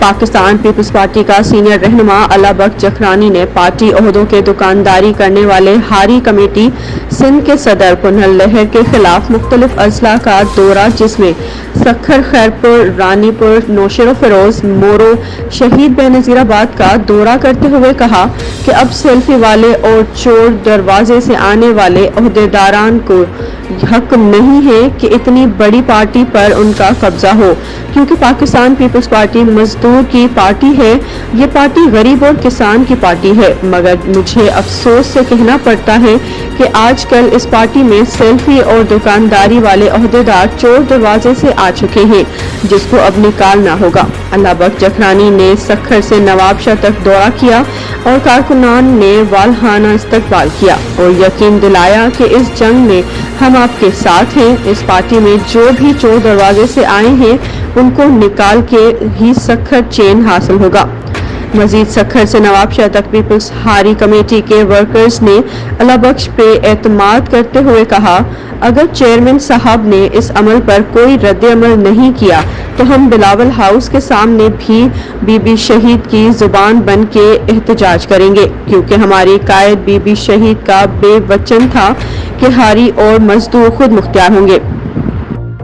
Pakistan peoples party का senior रहनुमा अला बख्श जखरानी ने पार्टी ओहदों के दुकानदारी करने वाले हारी कमेटी सिंध के सदर कुन्हल लहर के खिलाफ मुख्तलिफ अजला का दौरा, जिसमें सखर, खैरपुर, रानीपुर, नौशेरो फिरोज, मोरो, शहीद बेनज़ीराबाद का दौरा करते हुए कहा कि अब सेल्फी वाले और चोर दरवाजे से आने वाले ओहदेदारान को हक नहीं है कि इतनी बड़ी पार्टी पर उनका कब्जा हो, क्योंकि पाकिस्तान पीपल्स पार्टी मजदूर की पार्टी है। ये पार्टी गरीब और किसान की पार्टी है, मगर मुझे अफसोस से कहना पड़ता है कि आजकल इस पार्टी में सेल्फी और दुकानदारी वाले ओहदेदार चोर दरवाजे से आ चुके हैं, जिसको अब निकालना होगा। अला बख्श जखरानी ने सखर से नवाब शाह तक दौरा किया और कारकुनान ने वालहाना इस्तकबाल किया और यकीन दिलाया कि इस जंग में हम आपके साथ हैं। इस पार्टी में जो भी चोर दरवाजे से आए हैं उनको निकाल के ही सखर चैन हासिल होगा। मजीद सखर से नवाब शाह तक पीपल्स हारी कमेटी के वर्कर्स ने अला बख्श पे एतमाद करते हुए कहा, अगर चेयरमैन साहब ने इस अमल पर कोई रद्द-ए-अमल नहीं किया तो हम बिलावल हाउस के सामने भी बीबी शहीद की जुबान बन के एहतजाज करेंगे, क्योंकि हमारी कायद बीबी शहीद का बेवचन था कि हारी और मजदूर खुद मुख्तियार होंगे।